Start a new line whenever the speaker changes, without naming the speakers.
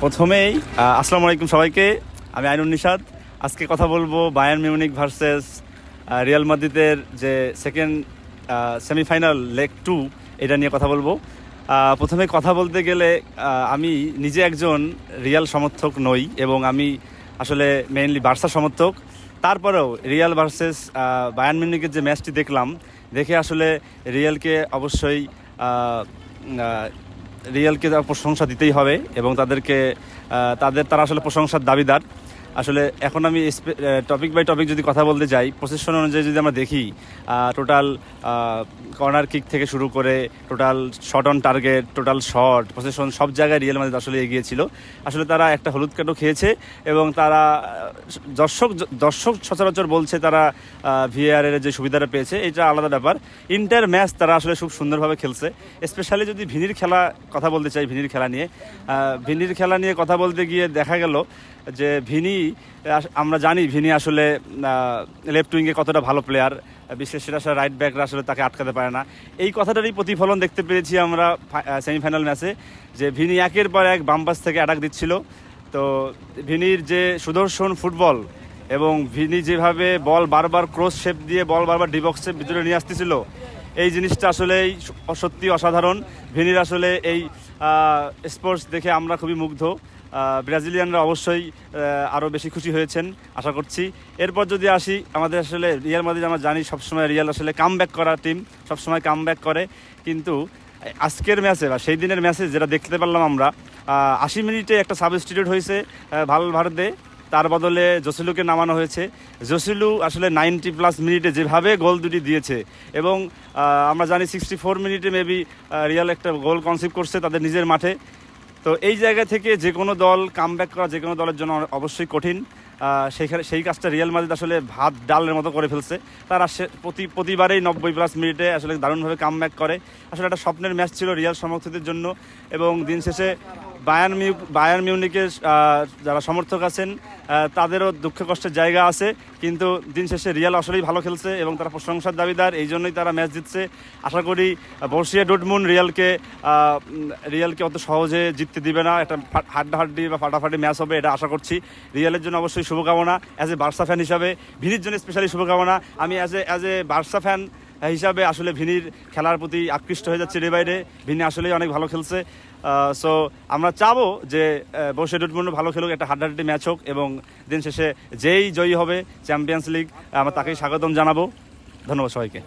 প্রথমেই আসসালামু আলাইকুম সবাইকে। আমি আইনুন নিশাদ। আজকে কথা বলবো বায়ার্ন মিউনিক ভার্সেস রিয়াল মাদ্রিদের যে সেকেন্ড সেমিফাইনাল লেগ 2 এটা নিয়ে কথা বলবো। প্রথমে কথা বলতে গেলে আমি নিজে একজন রিয়াল সমর্থক নই এবং আমি আসলে মেইনলি বার্সা সমর্থক। তারপরেও রিয়াল ভার্সেস বায়ার্ন মিউনিকের যে ম্যাচটি দেখলাম, দেখে আসলে রিয়ালকে অবশ্যই রিয়ালকে প্রশংসা দিতেই হবে এবং তারা আসলে প্রশংসার দাবিদার। আসলে এখন আমি টপিক বাই টপিক যদি কথা বলতে যাই, পজিশন অনুযায়ী যদি আমরা দেখি, টোটাল কর্নার কিক থেকে শুরু করে total shot on target, total shot position সব জায়গায় রিয়াল মাদ্রিদ আসলে এগিয়ে ছিল। আসলে তারা একটা হলুদ কার্ডও খেয়েছে এবং তারা দর্শক সচরাচর বলছে তারা ভিএআরের যে সুবিধাটা পেয়েছে এটা আলাদা ব্যাপার। ইন্টার ম্যাচ তারা আসলে খুব সুন্দরভাবে খেলছে। স্পেশালি যদি ভিনির খেলা কথা বলতে চাই, ভিনির খেলা নিয়ে কথা বলতে গিয়ে দেখা গেল যে আমরা জানি ভিনি আসলে লেফট উইংয়ে কতটা ভালো প্লেয়ার, বিশেষ করে আসলে রাইট ব্যাকরা আসলে তাকে আটকাতে পারে না। এই কথাটারই প্রতিফলন দেখতে পেরেছি আমরা সেমিফাইনাল ম্যাচে, যে ভিনি একের পর এক বামপাস থেকে অ্যাটাক দিচ্ছিল। তো ভিনির যে সুদর্শন ফুটবল এবং ভিনি যেভাবে বল বারবার ক্রস শেপ দিয়ে বল বারবার ডিবক্সের ভিতরে নিয়ে আসতেছিল, এই জিনিসটা আসলেই সত্যি অসাধারণ। ভিনির আসলে এই স্পোর্টস দেখে আমরা খুবই মুগ্ধ। ব্রাজিলিয়ানরা অবশ্যই আরও বেশি খুশি হয়েছেন আশা করছি। এরপর যদি আসি, আমাদের আসলে রিয়াল মাদ্রিদ আমরা জানি সবসময় রিয়াল আসলে কামব্যাক করা টিম, সবসময় কামব্যাক করে। কিন্তু আজকের ম্যাচে বা সেই দিনের ম্যাচে যেটা দেখতে পারলাম আমরা, 80 মিনিটে একটা সাবস্টিটিউট হয়েছে ভালভার্দে, তার বদলে জোসেলুকে নামানো হয়েছে। জোসেলু আসলে 90+ মিনিটে যেভাবে গোল দুটি দিয়েছে এবং আমরা জানি 64 মিনিটে মেবি রিয়াল একটা গোল কনসিভ করছে তাদের নিজের মাঠে। তো এই জায়গা থেকে যে কোনো দল কামব্যাক করা যে কোনো দলের জন্য অবশ্যই কঠিন। সেই কাজটা রিয়াল মাদ্রিদ আসলে ভাত ডালের মতো করে ফেলছে। তারা প্রতিবারেই 90+ মিনিটে আসলে দারুণভাবে কামব্যাক করে। আসলে একটা স্বপ্নের ম্যাচ ছিল রিয়াল সমর্থকদের জন্য এবং দিন শেষে বায়ার্ন মিউনিকের যারা সমর্থক আছেন তাদেরও দুঃখ কষ্টের জায়গা আছে, কিন্তু দিন শেষে রিয়াল আসলেই ভালো খেলছে এবং তারা প্রশংসার দাবিদার, এই জন্যই তারা ম্যাচ জিতছে। আশা করি বর্ষিয়া ডর্টমুন্ড রিয়ালকে অত সহজে জিততে দিবে না। একটা হাড্ডাহাড্ডি বা ফাটাফাটি ম্যাচ হবে এটা আশা করছি। রিয়ালের জন্য অবশ্যই শুভকামনা অ্যাজ এ বার্সা ফ্যান হিসাবে, ভিনির জন্য স্পেশালি শুভকামনা। আমি অ্যাজ এ বার্সা ফ্যান হিসাবে আসলে ভিনির খেলার প্রতি আকৃষ্ট হয়ে যাচ্ছে ডে বাই ডে। ভিনি আসলেই অনেক ভালো খেলছে। সো আমরা চাবো যে বর্ষিয়া ডর্টমুন্ড ভালো খেলুক, একটা হাড্ডাহাড্ডি ম্যাচ হোক এবং দিন শেষে যেই জয়ী হবে চ্যাম্পিয়ন্স লিগ আমরা তাকেই স্বাগতম জানাবো। ধন্যবাদ সবাইকে।